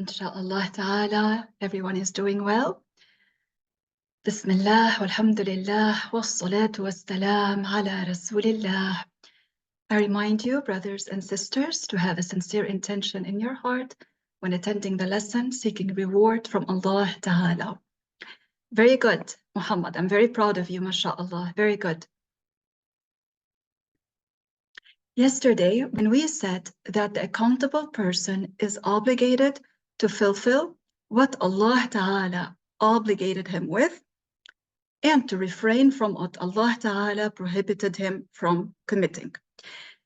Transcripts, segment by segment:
Insha'Allah ta'ala, everyone is doing well. Bismillah, walhamdulillah, wassalatu wassalam ala rasulillah. I remind you, brothers and sisters, to have a sincere intention in your heart when attending the lesson, seeking reward from Allah ta'ala. Very good, Muhammad. I'm very proud of you, mashallah. Very good. Yesterday, when we said that the accountable person is obligated to fulfill what Allah ta'ala obligated him with, and to refrain from what Allah Ta'ala prohibited him from committing.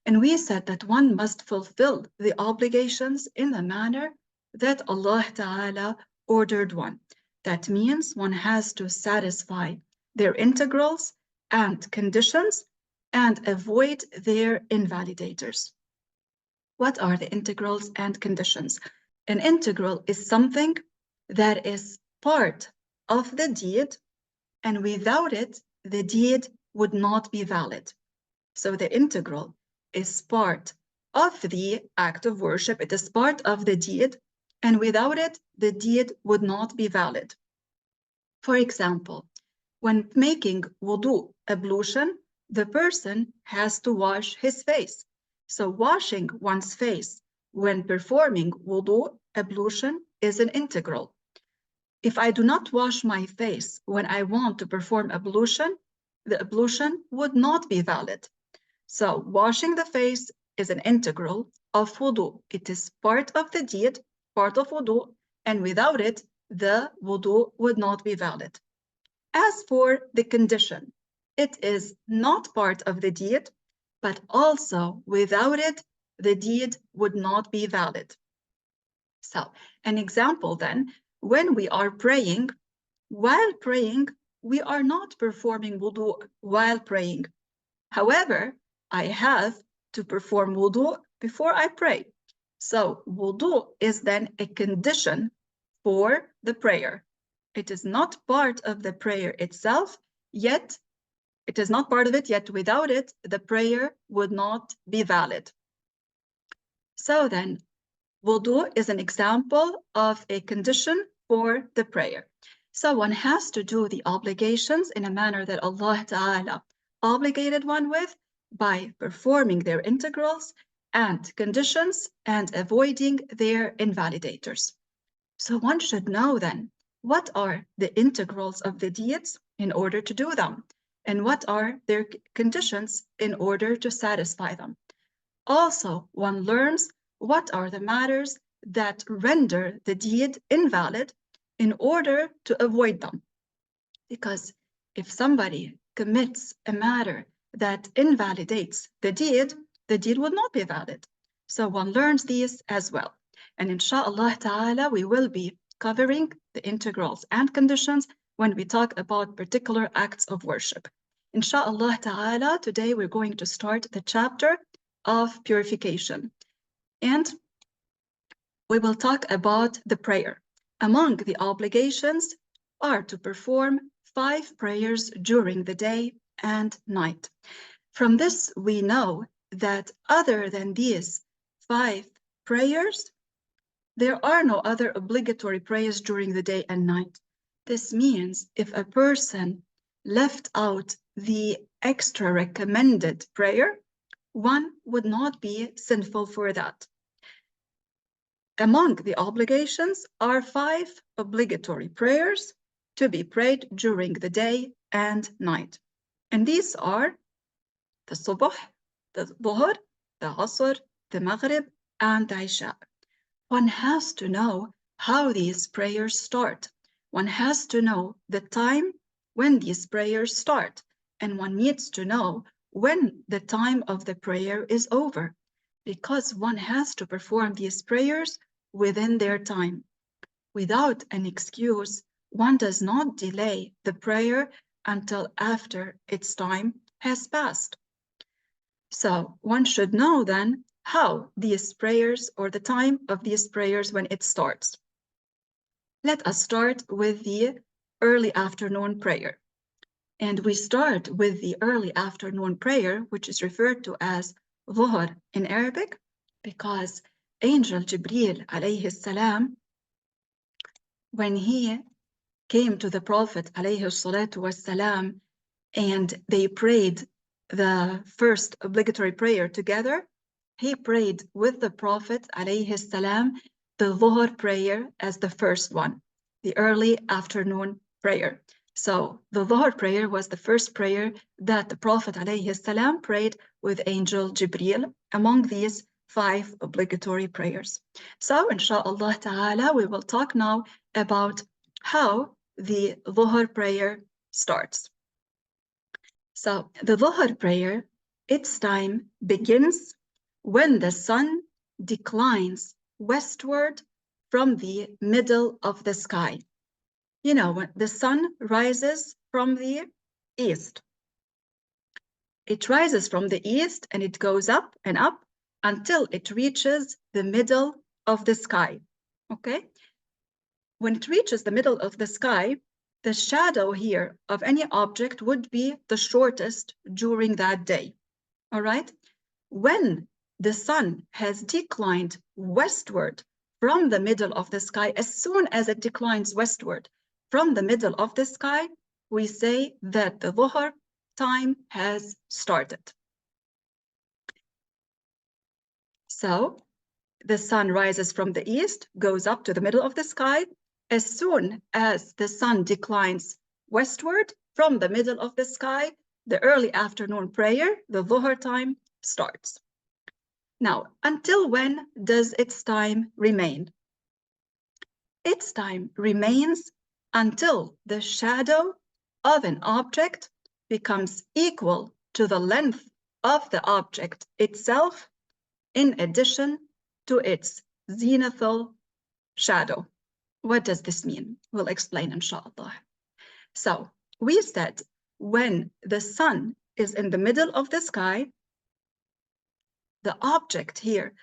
And we said that one must fulfill the obligations in the manner that Allah Ta'ala ordered one. That means one has to satisfy their integrals and conditions and avoid their invalidators. What are the integrals and conditions? An integral is something that is part of the deed, and without it, the deed would not be valid. So the integral is part of the act of worship. It is part of the deed, and without it, the deed would not be valid. For example, when making wudu, ablution, the person has to wash his face. So washing one's face when performing wudu, ablution, is an integral. If I do not wash my face when I want to perform ablution, the ablution would not be valid. So washing the face is an integral of wudu. It is part of the deed, part of wudu, and without it, the wudu would not be valid. As for the condition, it is not part of the deed, but also without it, the deed would not be valid. So an example then, when we are praying, while praying, we are not performing wudu while praying. However, I have to perform wudu before I pray. So wudu is then a condition for the prayer. It is not part of the prayer itself, yet it is not part of it, yet without it, the prayer would not be valid. So then, wudu is an example of a condition for the prayer. So one has to do the obligations in a manner that Allah Ta'ala obligated one with by performing their integrals and conditions and avoiding their invalidators. So one should know then what are the integrals of the deeds in order to do them, and what are their conditions in order to satisfy them. Also, one learns what are the matters that render the deed invalid in order to avoid them. Because if somebody commits a matter that invalidates the deed would not be valid. So one learns these as well. And inshallah ta'ala, we will be covering the integrals and conditions when we talk about particular acts of worship. Inshallah ta'ala, today we're going to start the chapter of purification. And we will talk about the prayer. Among the obligations are to perform 5 prayers during the day and night. From this, we know that other than these 5 prayers, there are no other obligatory prayers during the day and night. This means if a person left out the extra recommended prayer, one would not be sinful for that. Among the obligations are 5 obligatory prayers to be prayed during the day and night. And these are the Subh, the Dhuhr, the Asr, the Maghrib, and the Isha. One has to know how these prayers start. One has to know the time when these prayers start, and one needs to know when the time of the prayer is over, because one has to perform these prayers within their time. Without an excuse, one does not delay the prayer until after its time has passed. So one should know then how these prayers, or the time of these prayers when it starts. Let us start with the early afternoon prayer. And we start with the early afternoon prayer, which is referred to as Dhuhr in Arabic, because Angel Jibreel alayhi salam when he came to the Prophet ﷺ, and they prayed the first obligatory prayer together, he prayed with the Prophet ﷺ the Dhuhr prayer as the first one, the early afternoon prayer. So the Dhuhr prayer was the first prayer that the Prophet ﷺ prayed with Angel Jibreel among these 5 obligatory prayers. So inshallah ta'ala, we will talk now about how the Dhuhr prayer starts. So the Dhuhr prayer, its time begins when the sun declines westward from the middle of the sky. You know, when the sun rises from the east. It rises from the east and it goes up and up until it reaches the middle of the sky. Okay? When it reaches the middle of the sky, the shadow here of any object would be the shortest during that day. All right? When the sun has declined westward from the middle of the sky, as soon as it declines westward from the middle of the sky, we say that the Dhuhr time has started. So the sun rises from the east, goes up to the middle of the sky. As soon as the sun declines westward from the middle of the sky, the early afternoon prayer, the Dhuhr time, starts. Now, until when does its time remain? Its time remains until the shadow of an object becomes equal to the length of the object itself, in addition to its zenithal shadow. What does this mean? We'll explain, inshallah. So we said when the sun is in the middle of the sky, the object here,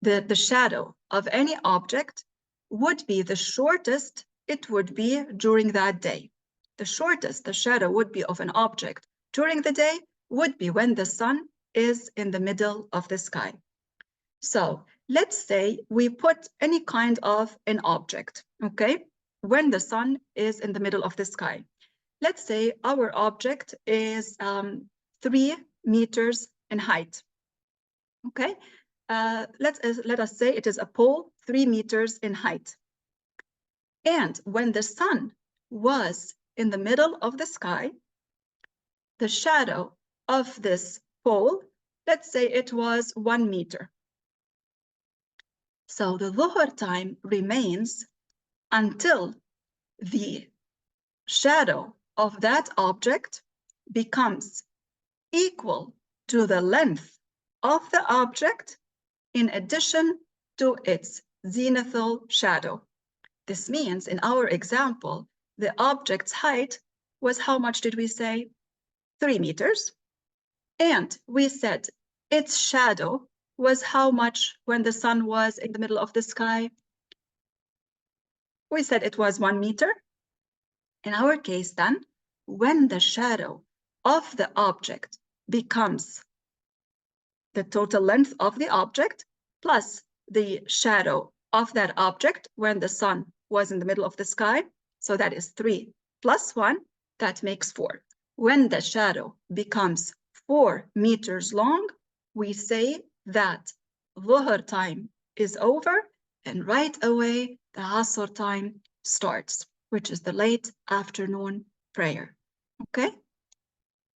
the shadow of any object would be the shortest it would be during that day. The shortest the shadow would be of an object during the day would be when the sun is in the middle of the sky. So let's say we put any kind of an object, okay, when the sun is in the middle of the sky. Let's say our object is 3 meters in height, okay? Let us say it is a pole 3 meters in height. And when the sun was in the middle of the sky, the shadow of this pole, let's say it was 1 meter. So the Dhuhr time remains until the shadow of that object becomes equal to the length of the object in addition to its zenithal shadow. This means in our example, the object's height was, how much did we say? 3 meters. And we said its shadow was how much when the sun was in the middle of the sky? We said it was 1 meter. In our case then, when the shadow of the object becomes the total length of the object plus the shadow of that object when the sun was in the middle of the sky, so that is 3 plus 1, that makes 4. When the shadow becomes 4 meters long, we say that Dhuhr time is over and right away the Asr time starts, which is the late afternoon prayer. Okay?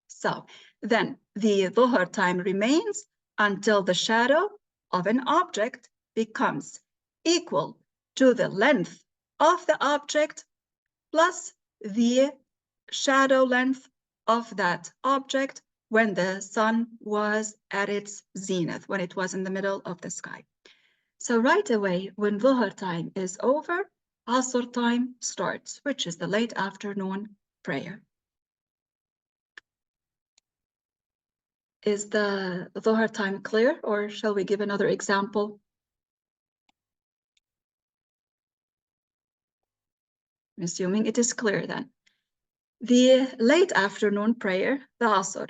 So then the Dhuhr time remains until the shadow of an object becomes equal to the length of the object plus the shadow length of that object when the sun was at its zenith, when it was in the middle of the sky. So right away, when Dhuhr time is over, Asr time starts, which is the late afternoon prayer. Is the Dhuhr time clear, or shall we give another example? I'm assuming it is clear then. The late afternoon prayer, the Asr,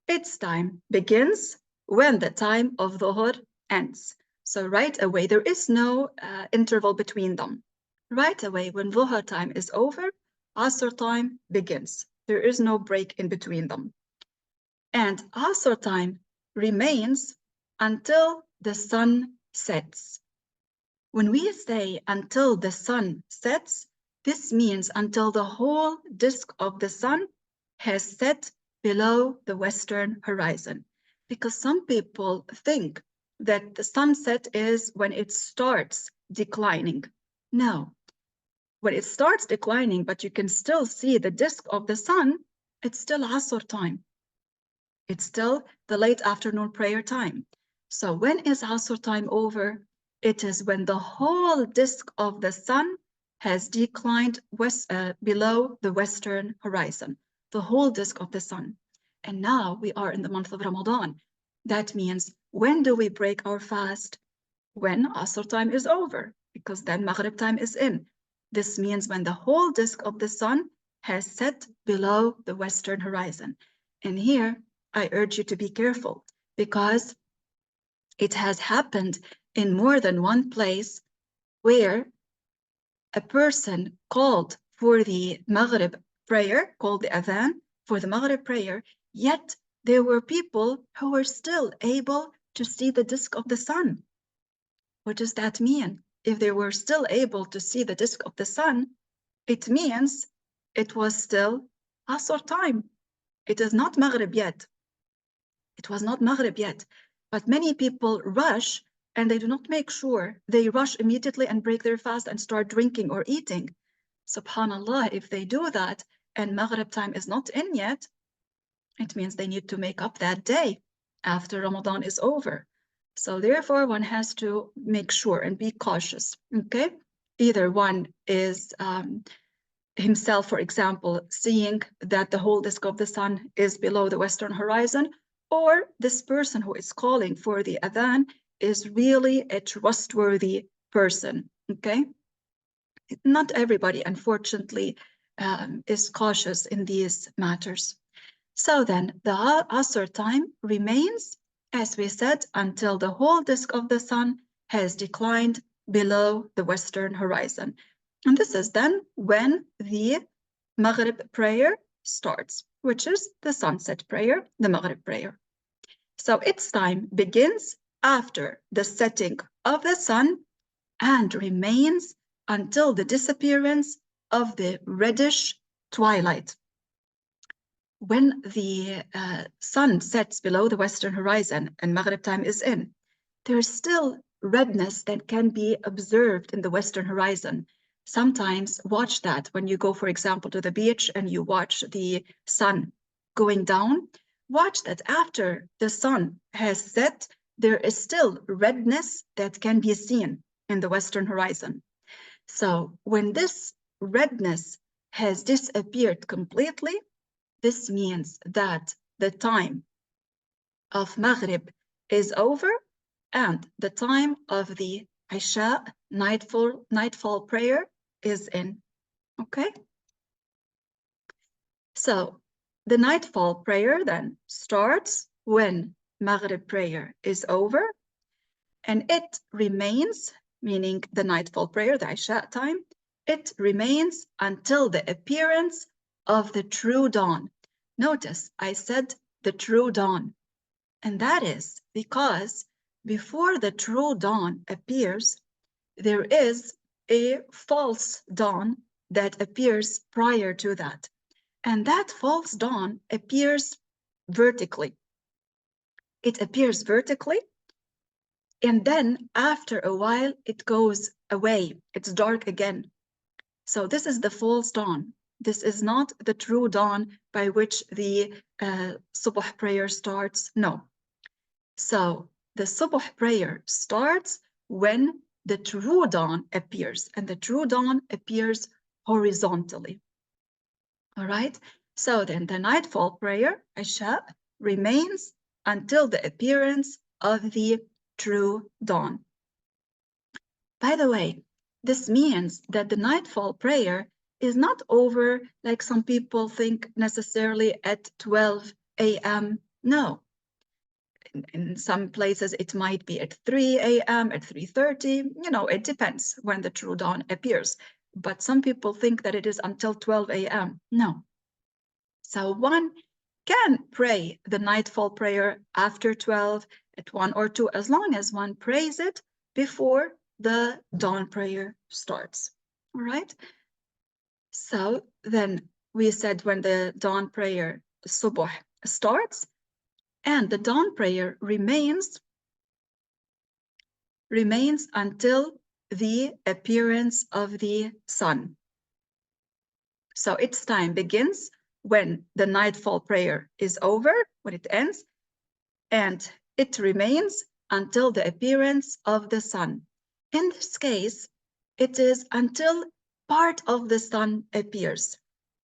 its time begins when the time of Dhuhr ends. So right away, there is no interval between them. Right away, when Dhuhr time is over, Asr time begins. There is no break in between them. And Asr time remains until the sun sets. When we say until the sun sets, this means until the whole disk of the sun has set below the western horizon. Because some people think that the sunset is when it starts declining. No, when it starts declining, but you can still see the disk of the sun, it's still Asr time. It's still the late afternoon prayer time. So when is Asr time over? It is when the whole disk of the sun has declined below the western horizon, the whole disk of the sun. And now we are in the month of Ramadan. That means, when do we break our fast? When Asr time is over, because then Maghrib time is in. This means when the whole disk of the sun has set below the western horizon. And here, I urge you to be careful, because it has happened in more than one place where a person called for the Maghrib prayer, called the Adhan for the Maghrib prayer, yet there were people who were still able to see the disk of the sun. What does that mean? If they were still able to see the disk of the sun, it means it was still Asr time. It is not Maghrib yet. It was not Maghrib yet, but many people rush and they do not make sure. They rush immediately and break their fast and start drinking or eating. Subhanallah, if they do that and Maghrib time is not in yet, it means they need to make up that day after Ramadan is over. So therefore, one has to make sure and be cautious, okay? Either one is himself, for example, seeing that the whole disk of the sun is below the western horizon, or this person who is calling for the adhan is really a trustworthy person, okay? Not everybody, unfortunately, is cautious in these matters. So then the Asr time remains, as we said, until the whole disk of the sun has declined below the western horizon. And this is then when the Maghrib prayer starts, which is the sunset prayer, the Maghrib prayer. So its time begins after the setting of the sun and remains until the disappearance of the reddish twilight. When the sun sets below the western horizon and Maghrib time is in, there's still redness that can be observed in the western horizon. Sometimes watch that when you go, for example, to the beach and you watch the sun going down. Watch that after the sun has set, there is still redness that can be seen in the western horizon. So when this redness has disappeared completely, this means that the time of Maghrib is over and the time of the Isha, nightfall prayer, is in. Okay? So the nightfall prayer then starts when Maghrib prayer is over, and it remains, meaning the nightfall prayer, the Isha time, it remains until the appearance of the true dawn. Notice I said the true dawn, and that is because before the true dawn appears, there is a false dawn that appears prior to that. And that false dawn appears vertically. It appears vertically, and then after a while, it goes away. It's dark again. So this is the false dawn. This is not the true dawn by which the Subh prayer starts. No. So the Subh prayer starts when the true dawn appears, and the true dawn appears horizontally. All right? So then the nightfall prayer, Isha, remains until the appearance of the true dawn. By the way, this means that the nightfall prayer is not over like some people think necessarily at 12 a.m. No. in some places it might be at 3 a.m., at 3:30, it depends when the true dawn appears. But some people think that it is until 12 a.m. No. So one can pray the nightfall prayer after 12, at 1 or 2, as long as one prays it before the dawn prayer starts. All right? So then we said when the dawn prayer, subuh, starts, and the dawn prayer remains until the appearance of the sun. So its time begins when the nightfall prayer is over, when it ends, and it remains until the appearance of the sun. In this case, it is until part of the sun appears.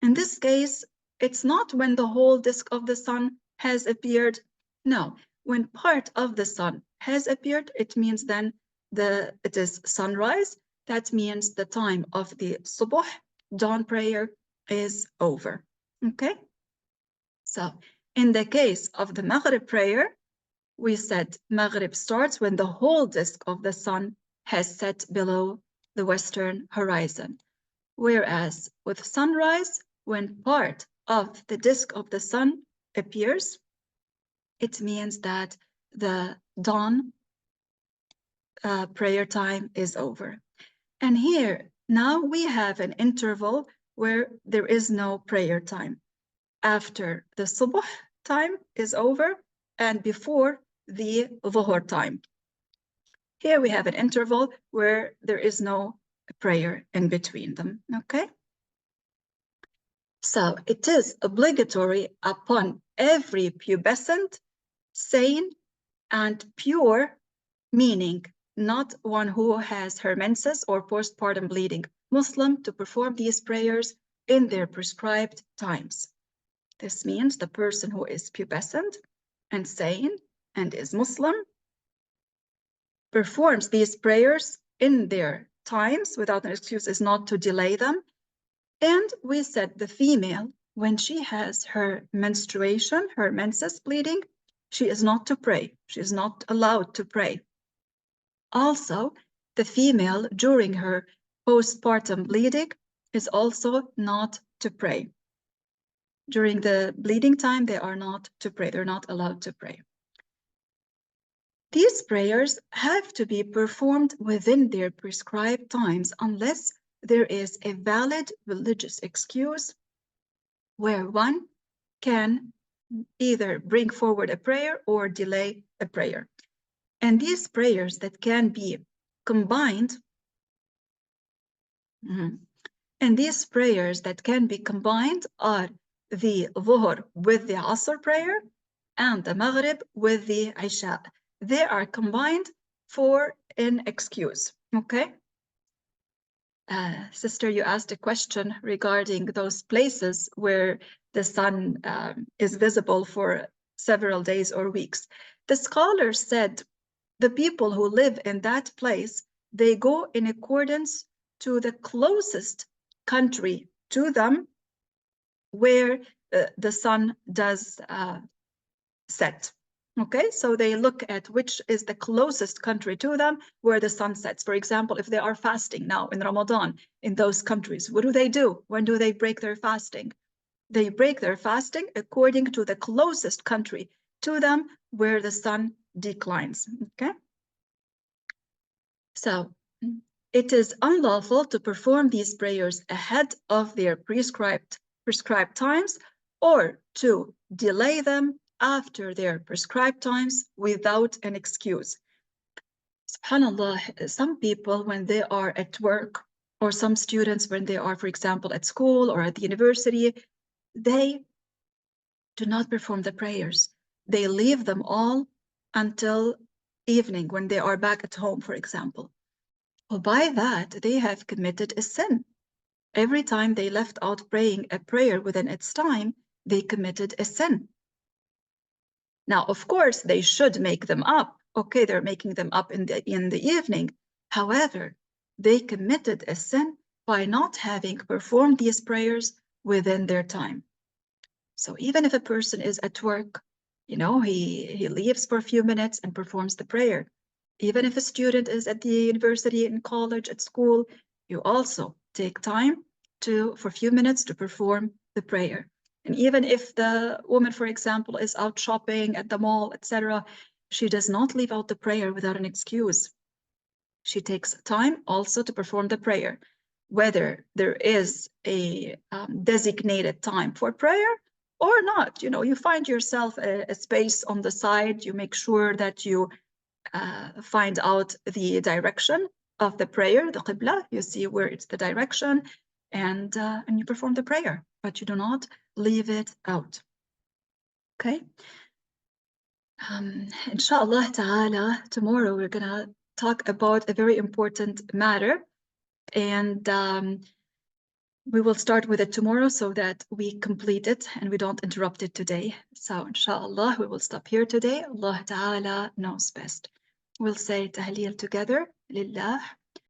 In this case, it's not when the whole disk of the sun has appeared. No, when part of the sun has appeared, it means then it is sunrise. That means the time of the subuh, dawn prayer, is over. Okay? So in the case of the Maghrib prayer, we said Maghrib starts when the whole disk of the sun has set below the western horizon. Whereas with sunrise, when part of the disk of the sun appears, it means that the dawn prayer time is over. And here, now we have an interval where there is no prayer time. After the subuh time is over and before the dhuhr time. Here we have an interval where there is no prayer in between them, okay? So it is obligatory upon every pubescent, sane, and pure, meaning not one who has her menses or postpartum bleeding Muslim, to perform these prayers in their prescribed times. This means the person who is pubescent and sane and is Muslim performs these prayers in their times without an excuse, is not to delay them. And we said the female, when she has her menstruation, her menses bleeding, she is not to pray. She is not allowed to pray. Also, the female during her postpartum bleeding is also not to pray. During the bleeding time, they are not to pray. They're not allowed to pray. These prayers have to be performed within their prescribed times unless there is a valid religious excuse where one can either bring forward a prayer or delay a prayer. And these prayers that can be combined, and these prayers that can be combined are the Dhuhr with the Asr prayer and the Maghrib with the Isha. They are combined for an excuse, okay? Sister, you asked a question regarding those places where the sun is visible for several days or weeks. The scholar said the people who live in that place, they go in accordance to the closest country to them where the sun does set. Okay, so they look at which is the closest country to them where the sun sets. For example, if they are fasting now in Ramadan in those countries, what do? When do they break their fasting? They break their fasting according to the closest country to them where the sun declines. Okay, so it is unlawful to perform these prayers ahead of their prescribed times or to delay them after their prescribed times without an excuse. SubhanAllah, some people when they are at work, or some students when they are, for example, at school or at the university, they do not perform the prayers. They leave them all until evening when they are back at home, for example. Well, by that, they have committed a sin. Every time they left out praying a prayer within its time, they committed a sin. Now, of course, they should make them up. Okay, they're making them up in the evening. However, they committed a sin by not having performed these prayers within their time. So even if a person is at work, You know, he leaves for a few minutes and performs the prayer. Even if a student is at the university, in college, at school, you also take time for a few minutes to perform the prayer. And even if the woman, for example, is out shopping at the mall, etc., she does not leave out the prayer without an excuse. She takes time also to perform the prayer, whether there is a designated time for prayer or not. You know, you find yourself a space on the side, you make sure that you find out the direction of the prayer, the qibla, you see where it's the direction, and you perform the prayer, but you do not leave it out. Okay? Inshallah ta'ala, tomorrow we're gonna talk about a very important matter, and we will start with it tomorrow so that we complete it and we don't interrupt it today. So inshallah, we will stop here today. Allah ta'ala knows best. We'll say tahleel together. Lillah.